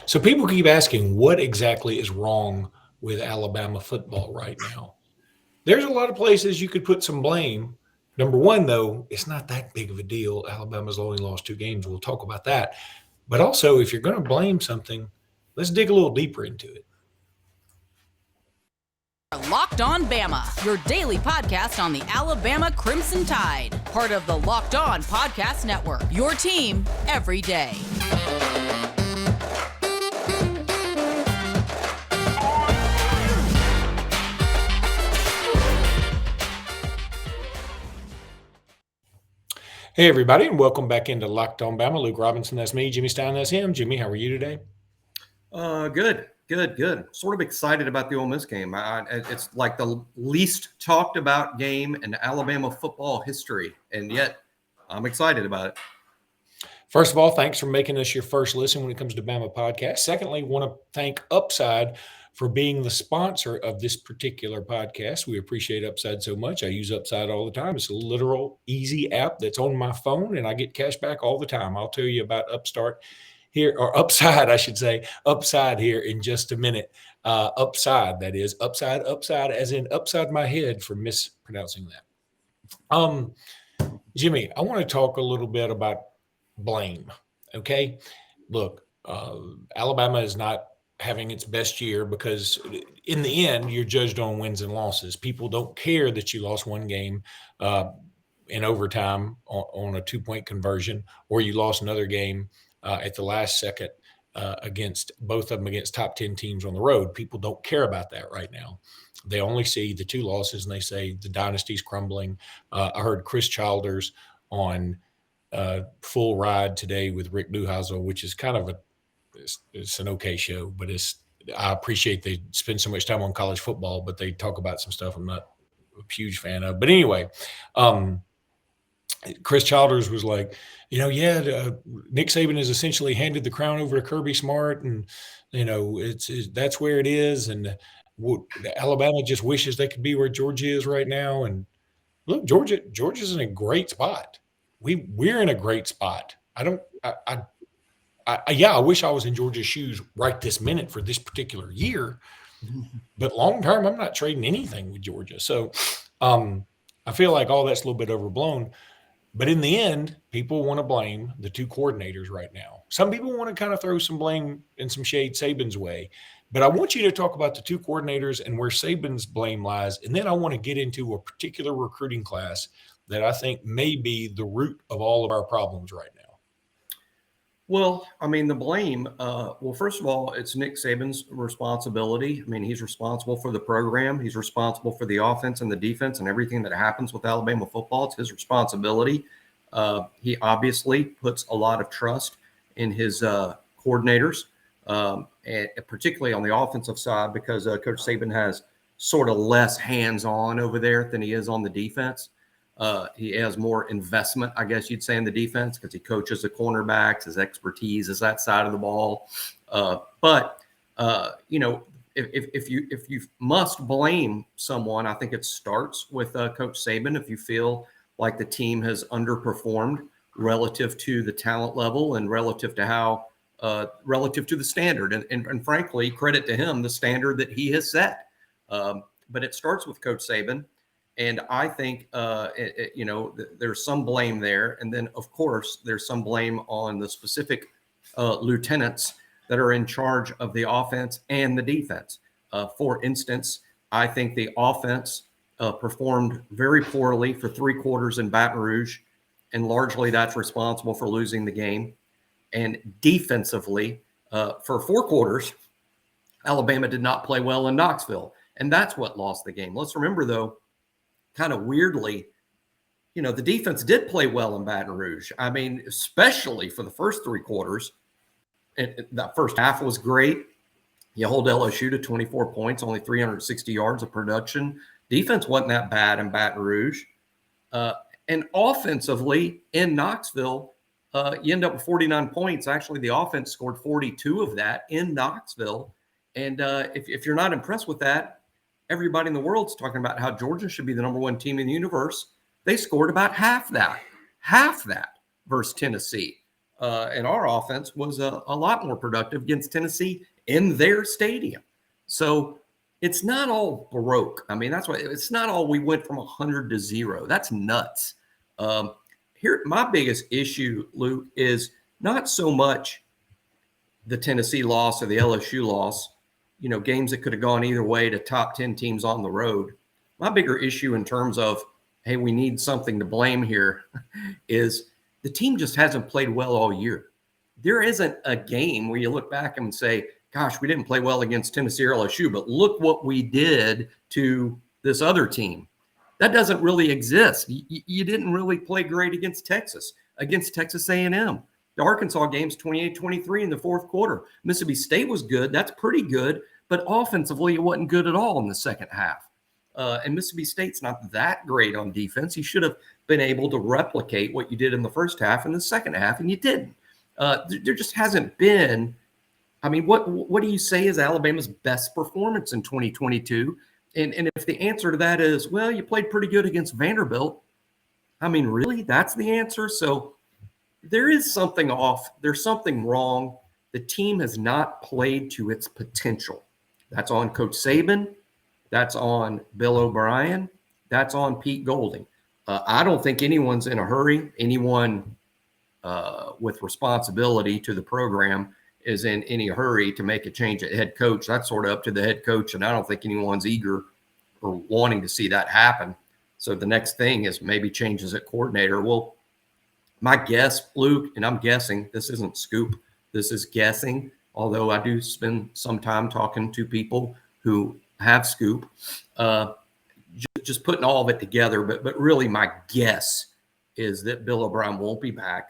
So people keep asking what exactly is wrong with Alabama football right now. There's a lot of places you could put some blame. Number one, though, it's not that big of a deal. Alabama's only lost 2 games. We'll talk about that. But also, if you're going to blame something, let's dig a little deeper into it. Locked On Bama, your daily podcast on the Alabama Crimson Tide. Part of the Locked On Podcast Network, your team every day. Hey, everybody, and welcome back into Locked On Bama. Luke Robinson, that's me. Jimmy Stein, that's him. Jimmy, how are you today? Good. Sort of excited about the Ole Miss game. It's like the least talked about game in Alabama football history, and yet I'm excited about it. First of all, thanks for making us your first listen when it comes to Bama podcast. Secondly, want to thank Upside for being the sponsor of this particular podcast. We appreciate Upside so much. I use Upside all the time. It's a literal easy app that's on my phone, and I get cash back all the time. I'll tell you about Upside here in just a minute. Upside, that is, upside, as in upside my head for mispronouncing that. Jimmy, I want to talk a little bit about blame. Okay. Look, Alabama is not having its best year because in the end, you're judged on wins and losses. People don't care that you lost one game in overtime on a 2-point conversion, or you lost another game at the last second against both of them against top 10 teams on the road. People don't care about that right now. They only see the 2 losses and they say the dynasty's crumbling. I heard Chris Childers on Full Ride today with Rick Neuheisel, which is kind of it's an okay show, but I appreciate they spend so much time on college football, but they talk about some stuff I'm not a huge fan of. But anyway, Chris Childers was like, Nick Saban has essentially handed the crown over to Kirby Smart, and that's where it is, and Alabama just wishes they could be where Georgia is right now. And look, Georgia's in a great spot. We're in a great spot. I wish I was in Georgia's shoes right this minute for this particular year, but long term, I'm not trading anything with Georgia. So I feel like all that's a little bit overblown. But in the end, people want to blame the 2 coordinators right now. Some people want to kind of throw some blame and some shade Saban's way. But I want you to talk about the 2 coordinators and where Saban's blame lies. And then I want to get into a particular recruiting class that I think may be the root of all of our problems right now. Well, I mean, the blame, first of all, it's Nick Saban's responsibility. I mean, he's responsible for the program. He's responsible for the offense and the defense and everything that happens with Alabama football. It's his responsibility. He obviously puts a lot of trust in his coordinators, and particularly on the offensive side, because Coach Saban has sort of less hands-on over there than he is on the defense. He has more investment, I guess you'd say, in the defense because he coaches the cornerbacks. His expertise is that side of the ball. If you must blame someone, I think it starts with Coach Saban. If you feel like the team has underperformed relative to the talent level and relative to the standard, and frankly, credit to him, the standard that he has set. But it starts with Coach Saban. And I think, there's some blame there. And then, of course, there's some blame on the specific lieutenants that are in charge of the offense and the defense. For instance, I think the offense performed very poorly for 3 quarters in Baton Rouge, and largely that's responsible for losing the game. And defensively, for 4 quarters, Alabama did not play well in Knoxville, and that's what lost the game. Let's remember, though, kind of weirdly, the defense did play well in Baton Rouge. I mean, especially for the first 3 quarters. That first half was great. You hold LSU to 24 points, only 360 yards of production. Defense wasn't that bad in Baton Rouge. And offensively in Knoxville, you end up with 49 points. Actually, the offense scored 42 of that in Knoxville. And if you're not impressed with that, everybody in the world's talking about how Georgia should be the number 1 team in the universe. They scored about half that versus Tennessee. and our offense was a lot more productive against Tennessee in their stadium. So it's not all broke. I mean, that's why it's not all we went from 100 to 0. That's nuts. Here, my biggest issue, Luke, is not so much the Tennessee loss or the LSU loss, games that could have gone either way to top 10 teams on the road. My bigger issue in terms of, hey, we need something to blame here is the team just hasn't played well all year. There isn't a game where you look back and say, gosh, we didn't play well against Tennessee or LSU, but look what we did to this other team. That doesn't really exist. You didn't really play great against Texas A&M. The Arkansas game's 28-23 in the fourth quarter. Mississippi State was good. That's pretty good. But offensively, it wasn't good at all in the second half. And Mississippi State's not that great on defense. You should have been able to replicate what you did in the first half in the second half, and you didn't. There just hasn't been. I mean, what do you say is Alabama's best performance in 2022? And if the answer to that is, well, you played pretty good against Vanderbilt, I mean, really? That's the answer? So there is something off. There's something wrong. The team has not played to its potential. That's on Coach Saban. That's on Bill O'Brien. That's on Pete Golding. I don't think anyone's in a hurry. Anyone with responsibility to the program is in any hurry to make a change at head coach. That's sort of up to the head coach, and I don't think anyone's eager or wanting to see that happen. So the next thing is maybe changes at coordinator. Well, my guess, Luke, and I'm guessing, this isn't scoop, this is guessing, although I do spend some time talking to people who have scoop, just putting all of it together. But really my guess is that Bill O'Brien won't be back.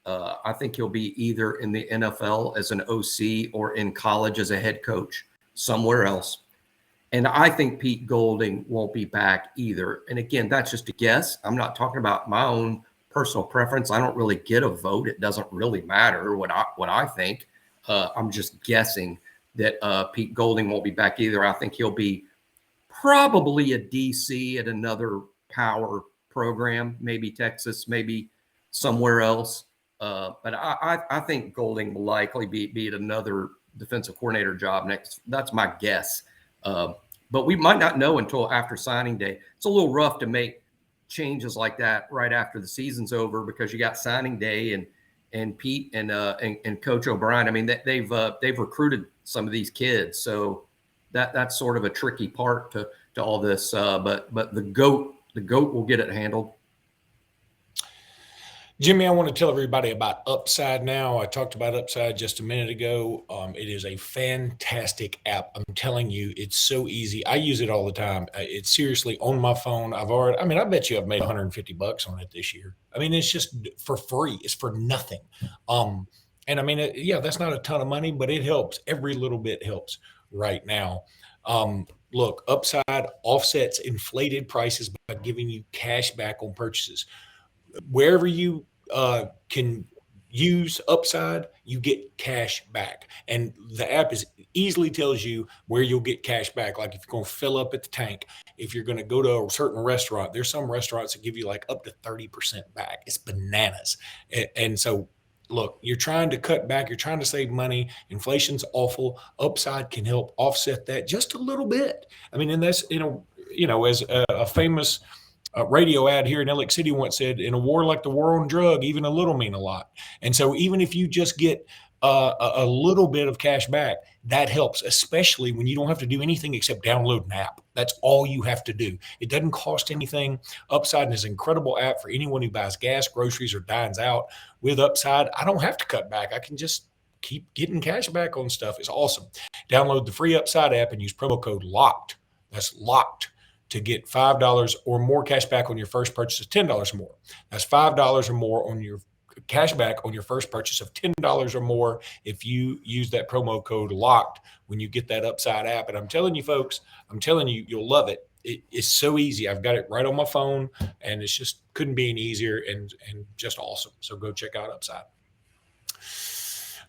I think he'll be either in the NFL as an OC or in college as a head coach somewhere else. And I think Pete Golding won't be back either. And again, that's just a guess. I'm not talking about my own personal preference. I don't really get a vote. It doesn't really matter what I think. I'm just guessing that Pete Golding won't be back either. I think he'll be probably a DC at another power program, maybe Texas, maybe somewhere else. But I think Golding will likely be at another defensive coordinator job next. That's my guess. But we might not know until after signing day. It's a little rough to make changes like that right after the season's over because you got signing day and Pete and Coach O'Brien. I mean, they've recruited some of these kids, so that's sort of a tricky part to all this. But the goat will get it handled. Jimmy, I want to tell everybody about Upside now. I talked about Upside just a minute ago. It is a fantastic app. I'm telling you, it's so easy. I use it all the time. It's seriously on my phone. I bet you I've made $150 on it this year. I mean, it's just for free. It's for nothing. And I mean, that's not a ton of money, but it helps. Every little bit helps right now. Look, Upside offsets inflated prices by giving you cash back on purchases. Wherever you can use Upside, you get cash back. And the app easily tells you where you'll get cash back. Like if you're going to fill up at the tank, if you're going to go to a certain restaurant, there's some restaurants that give you like up to 30% back. It's bananas. And so, look, you're trying to cut back. You're trying to save money. Inflation's awful. Upside can help offset that just a little bit. I mean, and that's, as a famous radio ad here in Ellick City once said, in a war like the war on drug, even a little mean a lot. And so even if you just get a little bit of cash back, that helps, especially when you don't have to do anything except download an app. That's all you have to do. It doesn't cost anything. Upside is an incredible app for anyone who buys gas, groceries, or dines out. With Upside, I don't have to cut back. I can just keep getting cash back on stuff. It's awesome. Download the free Upside app and use promo code LOCKED. That's LOCKED. To get $5 or more cash back on your first purchase of $10 or more. That's $5 or more on your cash back on your first purchase of $10 or more if you use that promo code LOCKED when you get that Upside app. And I'm telling you, folks, you'll love it. It's so easy. I've got it right on my phone, and it's just couldn't be any easier and just awesome. So go check out Upside.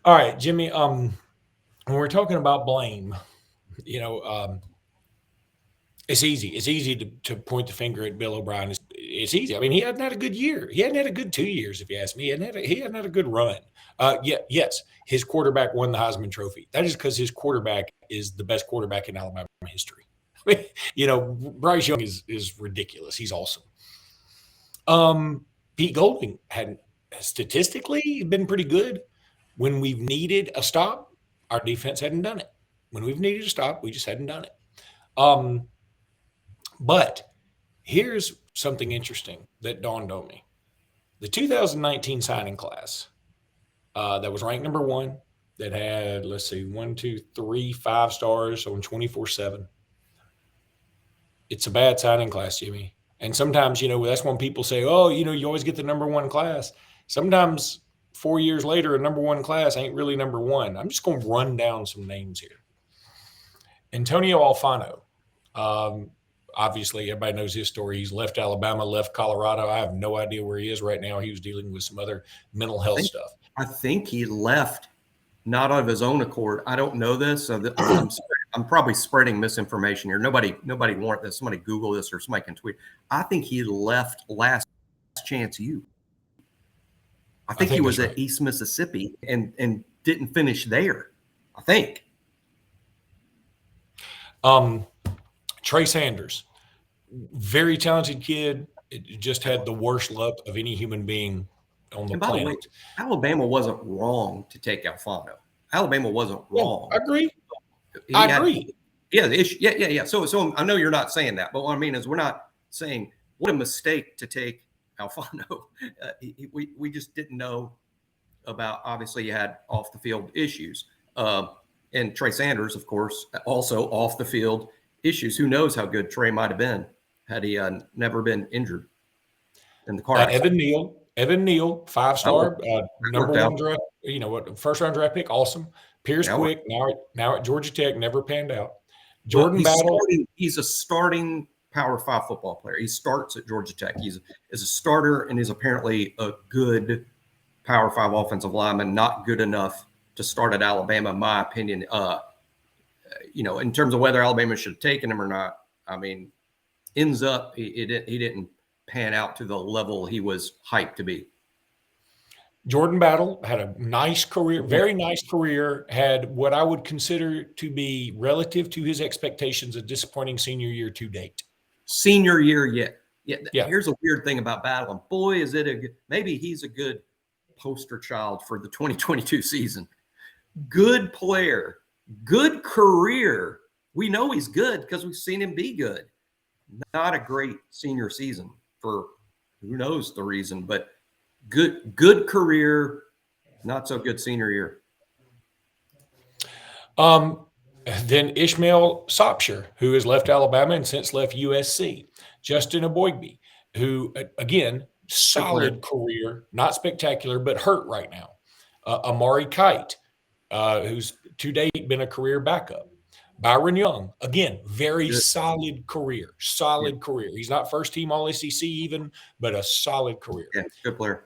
All right, Jimmy, when we're talking about blame, it's easy. It's easy to point the finger at Bill O'Brien. it's easy. I mean, he hadn't had a good year. He hadn't had a good 2 years, if you ask me. He hadn't had a good run. Yes, his quarterback won the Heisman Trophy. That is because his quarterback is the best quarterback in Alabama history. Bryce Young is ridiculous. He's awesome. Pete Golding hadn't statistically been pretty good. When we've needed a stop, our defense hadn't done it. When we've needed a stop, we just hadn't done it. But here's something interesting that dawned on me. The 2019 signing class that was ranked number 1, that had, let's see, 1, 2, 3, 5 stars on 24/7. It's a bad signing class, Jimmy. And sometimes, that's when people say, oh, you always get the number 1 class. Sometimes 4 years later, a number 1 class ain't really number 1. I'm just going to run down some names here. Antonio Alfano. Obviously, everybody knows his story. He's left Alabama, left Colorado. I have no idea where he is right now. He was dealing with some other mental health stuff. I think he left not of his own accord. I don't know this, so I'm probably spreading misinformation here. Nobody warrant this. Somebody Google this or somebody can tweet. I think he left Last Chance U. I think he was at East Mississippi and didn't finish there. I think. Trey Sanders, very talented kid. It just had the worst luck of any human being on the planet. Way, Alabama wasn't wrong to take Alfano. Alabama wasn't wrong. I agree. I agree. Yeah. So I know you're not saying that, but what I mean is we're not saying what a mistake to take Alfano. We just didn't know about. Obviously, you had off the field issues, and Trey Sanders, of course, also off the field issues. Who knows how good Trey might have been had he never been injured in the car. Evan Neal, 5-star, number 1 draft, first round draft pick, awesome. Pierce Quick, now at Georgia Tech, never panned out. Jordan Battle. He's a starting Power 5 football player. He starts at Georgia Tech. He's a starter, and he's apparently a good Power 5 offensive lineman, not good enough to start at Alabama, in my opinion. In terms of whether Alabama should have taken him or not, I mean, ends up he didn't pan out to the level he was hyped to be. Jordan Battle had a nice career, very nice career, had what I would consider to be, relative to his expectations, a disappointing senior year to date. Senior year, yeah. Here's a weird thing about Battle, and boy, is it maybe he's a good poster child for the 2022 season. Good player, good career. We know he's good because we've seen him be good. Not a great senior season for who knows the reason, but good career, not so good senior year. Then Ishmael Sopsher, who has left Alabama and since left USC. Justin Aboigbe, who, again, solid career, not spectacular, but hurt right now. Amari Kite, who's to date been a career backup. Byron Young, again, very solid career. Career. He's not first team All SEC even, but a solid career. Yeah, good player.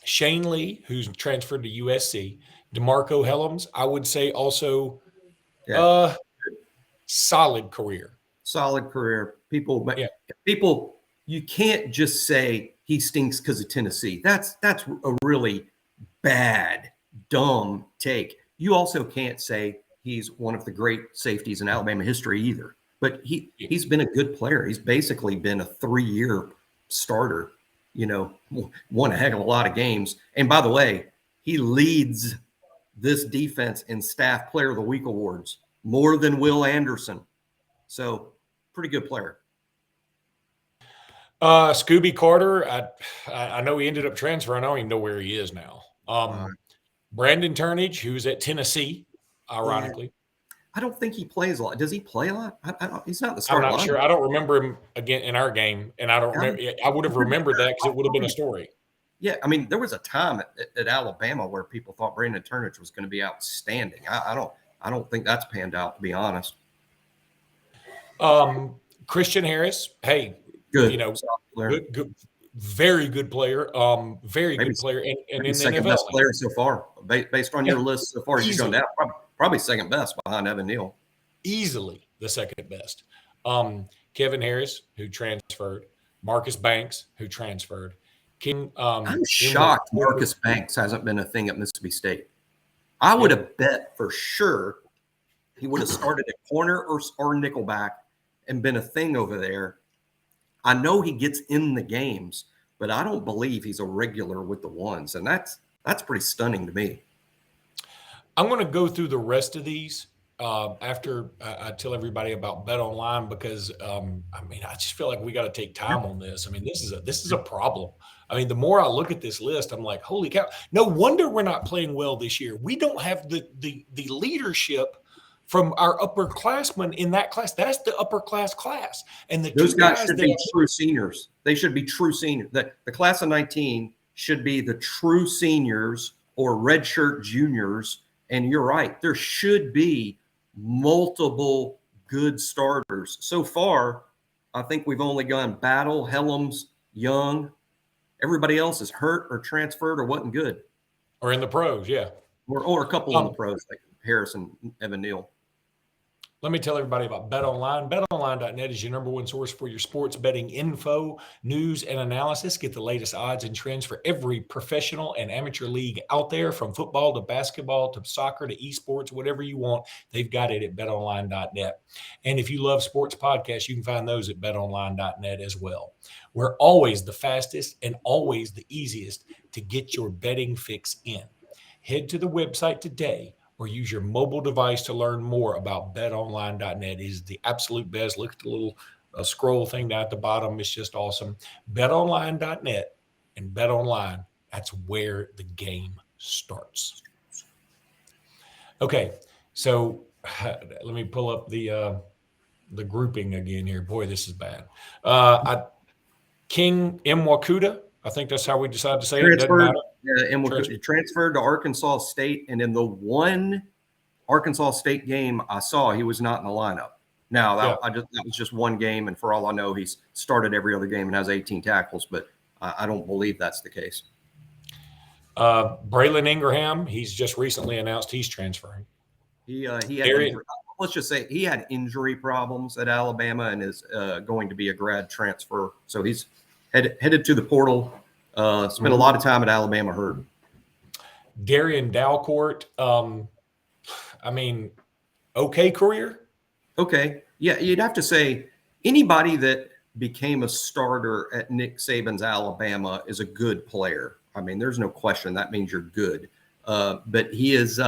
Shane Lee, who's transferred to USC. DeMarco Helms, I would say also solid career. Solid career. People, you can't just say he stinks because of Tennessee. That's a really bad, dumb take. You also can't say he's one of the great safeties in Alabama history either. But he's been a good player. He's basically been a 3-year starter, won a heck of a lot of games. And by the way, he leads this defense in staff player of the week awards more than Will Anderson. So pretty good player. Scooby Carter, I know he ended up transferring. I don't even know where he is now. Brandon Turnage, who's at Tennessee, ironically. I don't think he plays a lot. Does he play a lot? He's not the starter. I'm not sure. I don't remember him again in our game, and I don't remember. I would have remembered that because it would have been a story. Yeah, I mean, there was a time at Alabama where people thought Brandon Turnage was going to be outstanding. I don't think that's panned out, to be honest. Christian Harris, hey, good, good, very good player. Very good player, and in the second NFL. Best player so far, based on your list so far. You've gone down probably second best behind Evan Neal. Easily the second best. Kevin Harris, who transferred. Marcus Banks, who transferred. King, I'm shocked Marcus Banks hasn't been a thing at Mississippi State. I would have bet for sure he would have started at corner or nickelback and been a thing over there. I know he gets in the games, but I don't believe he's a regular with the ones, and that's pretty stunning to me. I'm going to go through the rest of these after I tell everybody about Bet Online because I just feel like we got to take time on this. I mean, this is a problem. I mean, the more I look at this list, I'm like, holy cow! No wonder we're not playing well this year. We don't have the leadership from our upperclassmen in that class. That's the upper class, and those guys should be true seniors. They should be true seniors. The class of 19 should be the true seniors or redshirt juniors. And you're right, there should be multiple good starters. So far, I think we've only gone Battle, Helms, Young. Everybody else is hurt or transferred or wasn't good. Or in the pros, yeah. Or a couple in the pros, like Harris and Evan Neal. Let me tell everybody about Bet Online. BetOnline.net is your number one source for your sports betting info, news, and analysis. Get the latest odds and trends for every professional and amateur league out there, from football to basketball to soccer to esports, whatever you want. They've got it at BetOnline.net. And if you love sports podcasts, you can find those at BetOnline.net as well. We're always the fastest and always the easiest to get your betting fix in. Head to the website today or use your mobile device to learn more about betonline.net. It is the absolute best. Look at the little scroll thing down at the bottom. It's just awesome. Betonline.net and BetOnline, that's where the game starts. Okay, so let me pull up the grouping again here. Boy, this is bad. King Mwakuda, I think that's how we decided to say it. Doesn't matter. Transferred to Arkansas State, and in the one Arkansas State game I saw, he was not in the lineup. Now, that was just one game, and for all I know, he's started every other game and has 18 tackles, but I don't believe that's the case. Braylon Ingraham, he's just recently announced he's transferring. He had let's just say he had injury problems at Alabama and is going to be a grad transfer, so he's headed to the portal. Spent a lot of time at Alabama hurt. Darian Dalcourt, okay career. Okay. Yeah, you'd have to say anybody that became a starter at Nick Saban's Alabama is a good player. I mean, there's no question. That means you're good. But he is,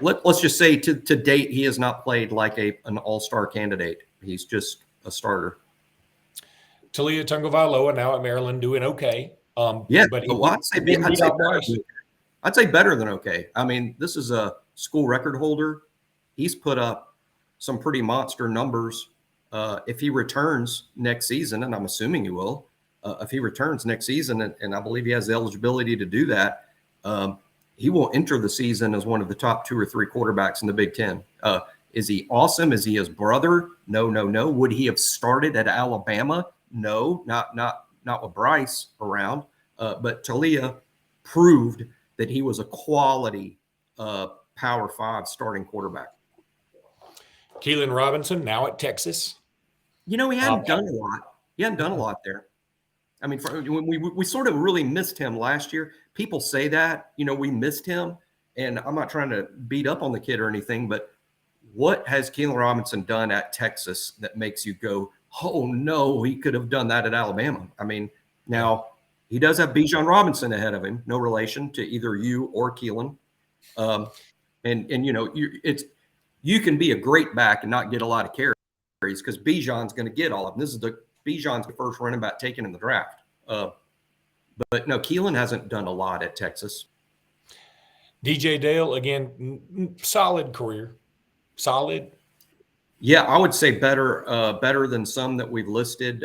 let's just say to date, he has not played like an all-star candidate. He's just a starter. Talia Tagovailoa now at Maryland doing okay. But I'd say better than okay. I mean, this is a school record holder. He's put up some pretty monster numbers. If he returns next season, and I'm assuming he will, if he returns next season, and I believe he has the eligibility to do that, he will enter the season as one of the top 2 or 3 quarterbacks in the Big Ten. Is he awesome? Is he his brother? No. Would he have started at Alabama? No, not with Bryce around. But Talia proved that he was a quality Power 5 starting quarterback. Keelan Robinson now at Texas. He hadn't done a lot. He hadn't done a lot there. I mean, we sort of really missed him last year. People say that, we missed him. And I'm not trying to beat up on the kid or anything, but what has Keelan Robinson done at Texas that makes you go, oh, no, he could have done that at Alabama? I mean, now he does have Bijan Robinson ahead of him, no relation to either you or Keelan. You can be a great back and not get a lot of carries because Bijan's going to get all of them. Bijan's the first running back taken in the draft. But no, Keelan hasn't done a lot at Texas. DJ Dale, again, solid career. Solid. Yeah, I would say better than some that we've listed.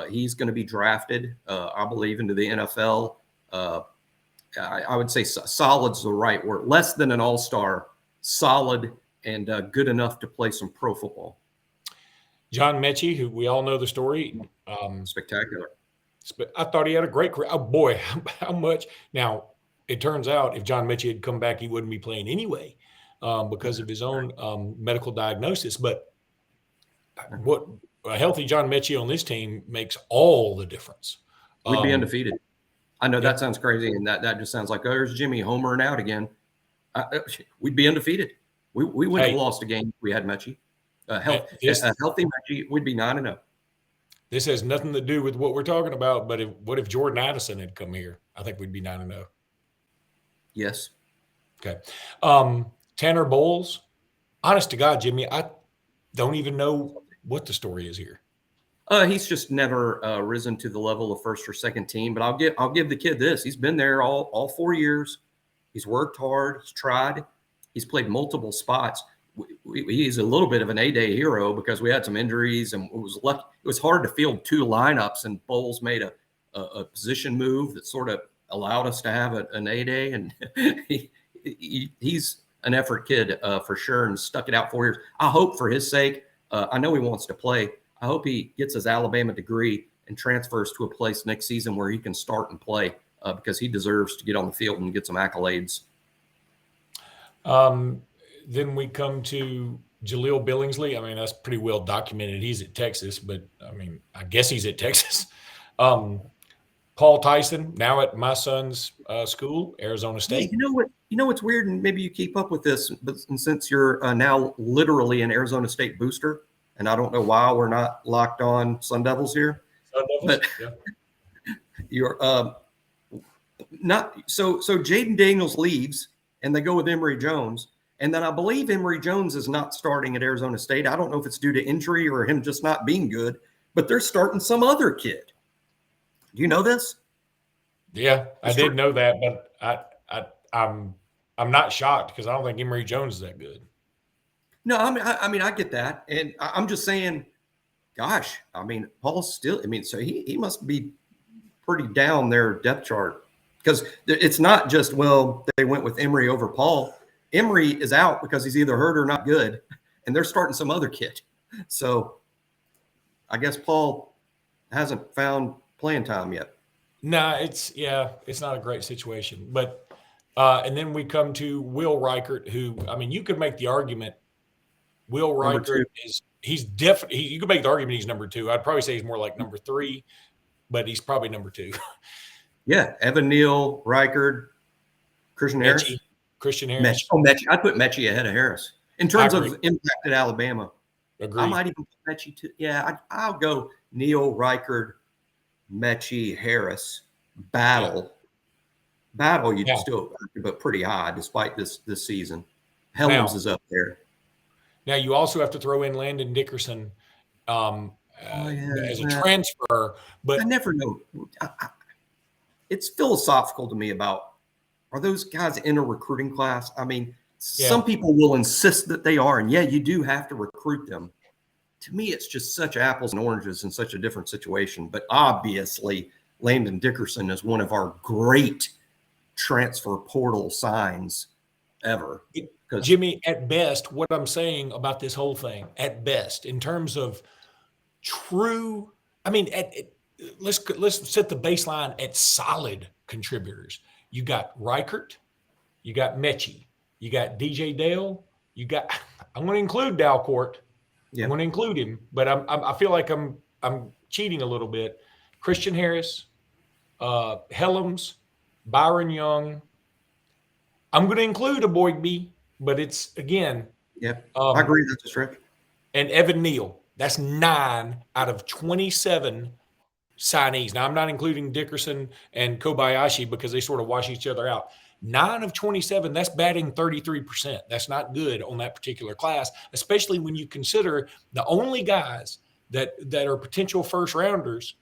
He's going to be drafted, I believe, into the NFL. I would say solid's the right word. Less than an all-star, solid, and good enough to play some pro football. John Mechie, who we all know the story. Spectacular. I thought he had a great career. Oh, boy, how much. Now, it turns out if John Mechie had come back, he wouldn't be playing anyway because of his own medical diagnosis. But a healthy John Mechie on this team makes all the difference. We'd be undefeated. I know yeah. that sounds crazy, and that just sounds like, oh, there's Jimmy homering out again. We'd be undefeated. We wouldn't have lost a game if we had Mechie. A healthy Mechie, we'd be 9-0. This has nothing to do with what we're talking about, but what if Jordan Addison had come here? I think we'd be 9-0. Yes. Okay. Tanner Bowles, honest to God, Jimmy, I don't even know what the story is here. He's just never risen to the level of first or second team. But I'll give the kid this. He's been there all 4 years. He's worked hard. He's tried. He's played multiple spots. He's a little bit of an A-Day hero because we had some injuries and it was hard to field 2 lineups, and Bowles made a position move that sort of allowed us to have an A-Day. And he's an effort kid for sure, and stuck it out 4 years. I hope for his sake. I know he wants to play. I hope he gets his Alabama degree and transfers to a place next season where he can start and play because he deserves to get on the field and get some accolades. Then we come to Jaleel Billingsley. I mean, that's pretty well documented. He's at Texas, but I mean, I guess he's at Texas. Paul Tyson, now at my son's school, Arizona State. Hey, you know what's weird, and maybe you keep up with this, but since you're now literally an Arizona State booster, and I don't know why we're not locked on Sun Devils here. Sun Devils, but you're not so Jaden Daniels leaves and they go with Emory Jones. And then I believe Emory Jones is not starting at Arizona State. I don't know if it's due to injury or him just not being good, but they're starting some other kid. Do you know this? Yeah, I did know that, but I'm not shocked because I don't think Emory Jones is that good. No, I mean, I get that. And I'm just saying, gosh, I mean, Paul's still, I mean, so he must be pretty down their depth chart because it's not just, well, they went with Emory over Paul. Emory is out because he's either hurt or not good, and they're starting some other kid. So I guess Paul hasn't found playing time yet. No, it's not a great situation. But and then we come to Will Reichert, who, I mean, you could make the argument Will Reichert he's definitely, you could make the argument he's number 2. I'd probably say he's more like number 3, but he's probably number 2. Yeah, Evan Neal, Reichert, Christian Harris. Christian Harris. Mechie. I'd put Mechie ahead of Harris in terms of impact at Alabama. Agreed. I might even put Mechie too. Yeah, I'll go Neal, Reichert, Mechie, Harris. Battle, you'd still but pretty high despite this season. Helms is up there. Now you also have to throw in Landon Dickerson as a transfer, but I never know. It's philosophical to me about, are those guys in a recruiting class? I mean, some people will insist that they are, and you do have to recruit them. To me, it's just such apples and oranges in such a different situation. But obviously, Landon Dickerson is one of our great transfer portal signs ever. Jimmy, at best, what I'm saying about this whole thing, at best, in terms of true, I mean, let's set the baseline at solid contributors. You got Reichert, you got Mechie, you got DJ Dale, I'm going to include Dalcourt. Yeah. I'm going to include him, but I feel like I'm cheating a little bit. Christian Harris, Helms, Byron Young. I'm going to include a Boygby, but it's, again. Yeah, I agree. That's a stretch. And Evan Neal. That's 9 out of 27 signees. Now, I'm not including Dickerson and Kobayashi because they sort of wash each other out. 9 of 27, that's batting 33%. That's not good on that particular class, especially when you consider the only guys that are potential first rounders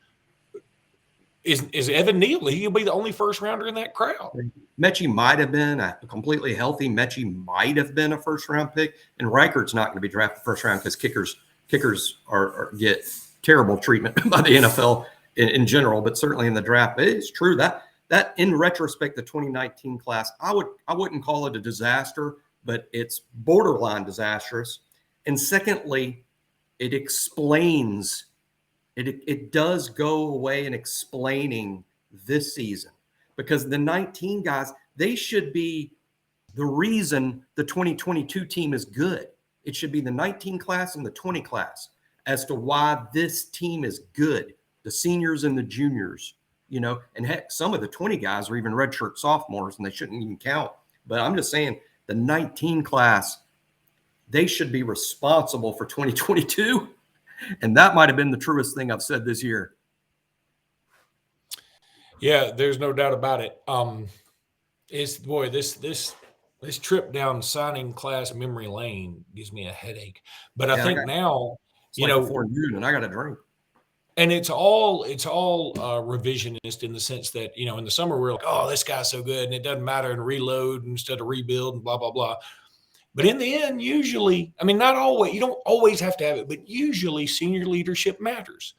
is Evan Neal. He'll be the only first rounder in that crowd. Mechie might have been a completely healthy. Mechie might have been a first round pick, and Reichert's not going to be drafted first round because kickers get terrible treatment by the NFL in general, but certainly in the draft. It's true that in retrospect, the 2019 class, I wouldn't call it a disaster, but it's borderline disastrous. And secondly, it explains. It does go away in explaining this season because the 19 guys, they should be the reason the 2022 team is good. It should be the 19 class and the 20 class. as to why this team is good. The seniors and the juniors, and heck, some of the 20 guys are even redshirt sophomores, and they shouldn't even count. But I'm just saying the 19 class, they should be responsible for 2022. And that might have been the truest thing I've said this year. Yeah, there's no doubt about it. This trip down signing class memory lane gives me a headache. But I think now, it's like before noon, and I got a drink. And it's all revisionist in the sense that, in the summer we're like, oh, this guy's so good, and it doesn't matter, and reload instead of rebuild and blah, blah, blah. But in the end, usually, not always, you don't always have to have it, but usually senior leadership matters.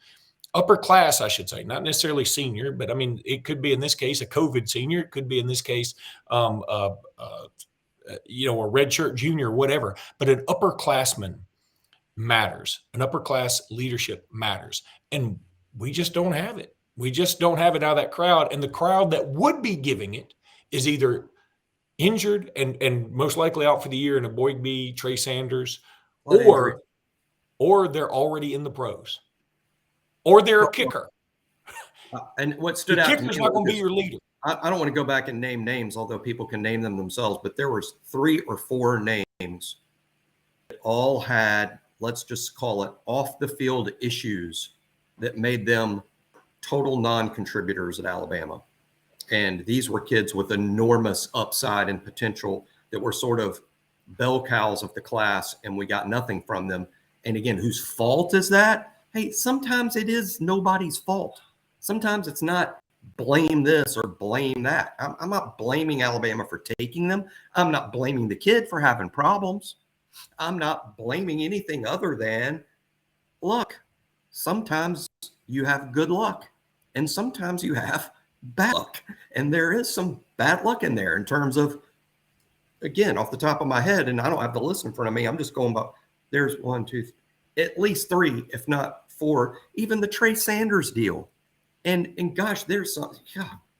Upper class, I should say, not necessarily senior, but it could be in this case a COVID senior. It could be in this case, a redshirt junior, whatever. But an upperclassman matters. An upper class leadership matters. And we just don't have it. We just don't have it out of that crowd. And the crowd that would be giving it is either injured and most likely out for the year in a Boygby, Trey Sanders, or they're already in the pros, or they're a kicker. And what stood out to me, kicker's not going to be your leader. I don't want to go back and name names, although people can name them themselves, but there was 3 or 4 names that all had, let's just call it, off the field issues that made them total non-contributors at Alabama. And these were kids with enormous upside and potential that were sort of bell cows of the class, and we got nothing from them. And again, whose fault is that? Hey, sometimes it is nobody's fault. Sometimes it's not blame this or blame that. I'm not blaming Alabama for taking them. I'm not blaming the kid for having problems. I'm not blaming anything other than luck. Sometimes you have good luck, and sometimes you have bad luck. And there is some bad luck in there in terms of, again, off the top of my head, and I don't have the list in front of me. I'm just going about, there's 1, 2, at least 3, if not 4, even the Trey Sanders deal. And gosh, there's some,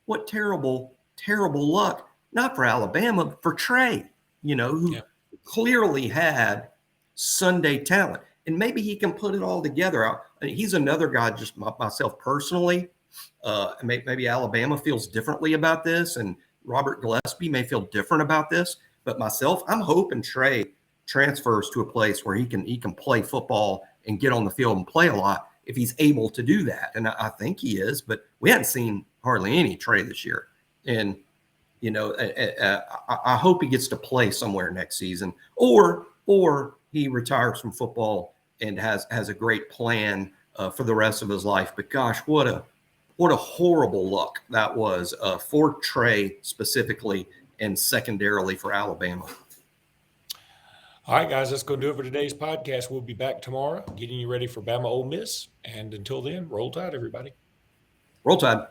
what terrible, terrible luck, not for Alabama, but for Trey, who clearly had Sunday talent. And maybe he can put it all together. He's another guy, just myself personally. Maybe Alabama feels differently about this, and Robert Gillespie may feel different about this. But myself, I'm hoping Trey transfers to a place where he can play football and get on the field and play a lot if he's able to do that. And I think he is, but we haven't seen hardly any Trey this year. And, I hope he gets to play somewhere next season, or he retires from football and has a great plan for the rest of his life. But gosh, what a horrible luck that was for Trey specifically, and secondarily for Alabama. All right, guys, that's going to do it for today's podcast. We'll be back tomorrow getting you ready for Bama Ole Miss. And until then, roll tide, everybody. Roll Tide.